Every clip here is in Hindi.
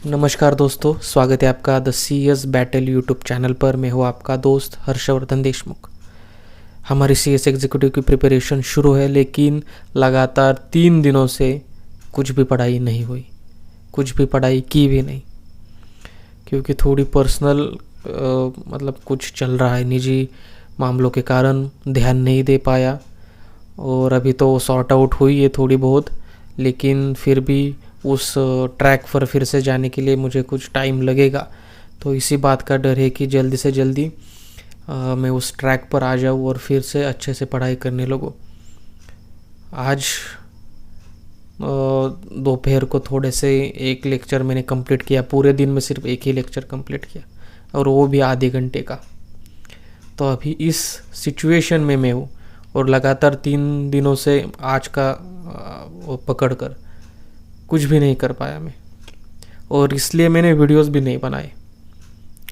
नमस्कार दोस्तों, स्वागत है आपका the CS battle YouTube channel पर। मैं हूँ आपका दोस्त हर्षवर्धन देशमुख। हमारी CS एग्जीक्यूटिव की प्रिपरेशन शुरू है, लेकिन लगातार 3 दिनों से कुछ भी पढ़ाई नहीं हुई, कुछ भी पढ़ाई की भी नहीं, क्योंकि थोड़ी पर्सनल कुछ चल रहा है, निजी मामलों के कारण ध्यान नहीं दे पाया। और अभी तो सॉर्ट आउट हुई है थोड़ी बहुत, लेकिन फिर भी उस ट्रैक पर फिर से जाने के लिए मुझे कुछ टाइम लगेगा। तो इसी बात का डर है कि जल्दी से जल्दी मैं उस ट्रैक पर आ जाऊँ और फिर से अच्छे से पढ़ाई करने लगूँ। आज दोपहर को थोड़े से एक लेक्चर मैंने कंप्लीट किया, पूरे दिन में सिर्फ एक ही लेक्चर कंप्लीट किया, और वो भी आधे घंटे का। तो अभी इस सिचुएशन में मैं हूँ और लगातार 3 दिनों से आज का वो पकड़ कर कुछ भी नहीं कर पाया मैं, और इसलिए मैंने वीडियोस भी नहीं बनाए।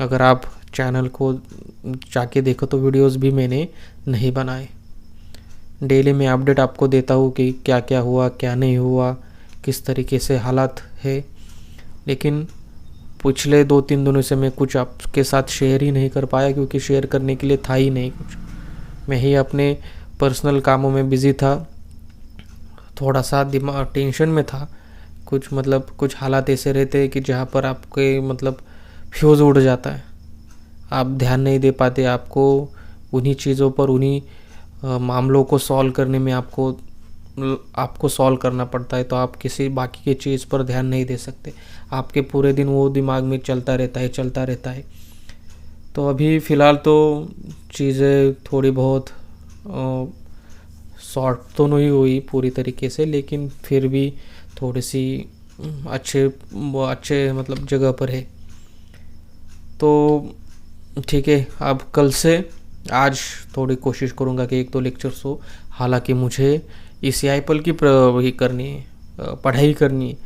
अगर आप चैनल को जाके देखो तो वीडियोस भी मैंने नहीं बनाए। डेली मैं अपडेट आपको देता हूँ कि क्या क्या हुआ, क्या नहीं हुआ, किस तरीके से हालात है, लेकिन पिछले 2-3 दिनों से मैं कुछ आपके साथ शेयर ही नहीं कर पाया, क्योंकि शेयर करने के लिए था ही नहीं कुछ। मैं ही अपने पर्सनल कामों में बिज़ी था, थोड़ा सा दिमाग टेंशन में था। कुछ हालात ऐसे रहते हैं कि जहाँ पर आपके फ्यूज़ उड़ जाता है, आप ध्यान नहीं दे पाते। आपको उन्हीं चीज़ों पर, उन्हीं मामलों को सॉल्व करने में आपको सॉल्व करना पड़ता है, तो आप किसी बाकी की चीज़ पर ध्यान नहीं दे सकते। आपके पूरे दिन वो दिमाग में चलता रहता है। तो अभी फ़िलहाल तो चीज़ें थोड़ी बहुत सॉर्ट तो नहीं हुई पूरी तरीके से, लेकिन फिर भी थोड़ी सी अच्छे जगह पर है। तो ठीक है, अब कल से आज थोड़ी कोशिश करूँगा कि 1-2 लेक्चर्स हो। हालांकि मुझे इस IPL की पढ़ाई करनी है,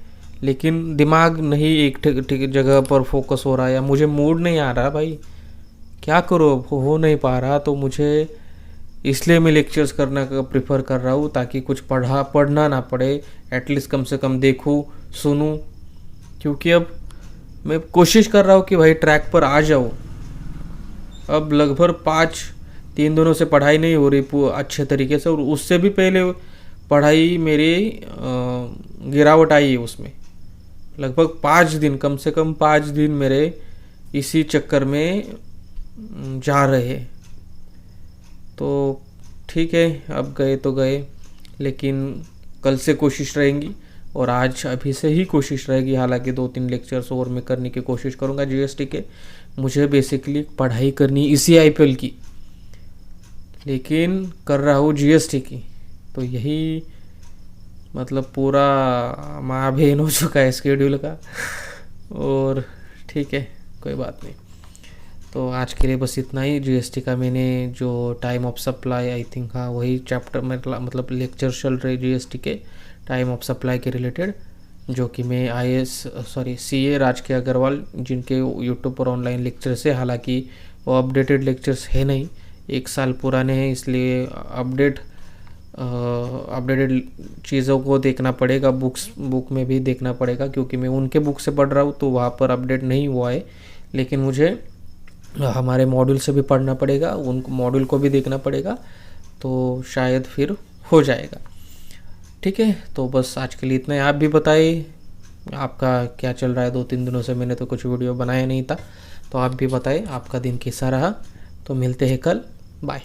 लेकिन दिमाग नहीं एक ठीक जगह पर फोकस हो रहा है, या मुझे मूड नहीं आ रहा भाई, क्या करो, हो नहीं पा रहा। तो मुझे इसलिए मैं लेक्चर्स करना का प्रेफर कर रहा हूँ, ताकि कुछ पढ़ना ना पड़े, एटलीस्ट कम से कम देखूँ सुनूँ। क्योंकि अब मैं कोशिश कर रहा हूँ कि भाई ट्रैक पर आ जाऊँ। अब लगभग 3 दिनों से पढ़ाई नहीं हो रही अच्छे तरीके से, और उससे भी पहले पढ़ाई मेरी गिरावट आई है उसमें। लगभग 5 दिन, कम से कम 5 दिन मेरे इसी चक्कर में जा रहे हैं। तो ठीक है, अब गए तो गए, लेकिन कल से कोशिश रहेंगी, और आज अभी से ही कोशिश रहेगी। हालांकि 2-3 लेक्चर्स और मैं करने की कोशिश करूँगा GST के। मुझे बेसिकली पढ़ाई करनी इसी IPL की, लेकिन कर रहा हूँ GST की। तो यही पूरा माँ बहन हो चुका है स्केड्यूल का, और ठीक है, कोई बात नहीं। तो आज के लिए बस इतना ही। GST का मैंने जो time of supply, I think, हाँ वही चैप्टर में लेक्चर चल रहे GST के टाइम ऑफ सप्लाई के रिलेटेड, जो कि मैं CA राजके अग्रवाल, जिनके यूट्यूब पर ऑनलाइन लेक्चर्स है। हालांकि वो अपडेटेड लेक्चर्स है नहीं, 1 साल पुराने हैं, इसलिए अपडेटेड चीज़ों को देखना पड़ेगा, बुक में भी देखना पड़ेगा, क्योंकि मैं उनके बुक से पढ़ रहा हूँ तो वहाँ पर अपडेट नहीं हुआ है। लेकिन मुझे हमारे मॉड्यूल से भी पढ़ना पड़ेगा, उन मॉड्यूल को भी देखना पड़ेगा, तो शायद फिर हो जाएगा। ठीक है, तो बस आज के लिए इतना ही। आप भी बताइए आपका क्या चल रहा है। 2-3 दिनों से मैंने तो कुछ वीडियो बनाया नहीं था, तो आप भी बताइए आपका दिन कैसा रहा। तो मिलते हैं कल, बाय।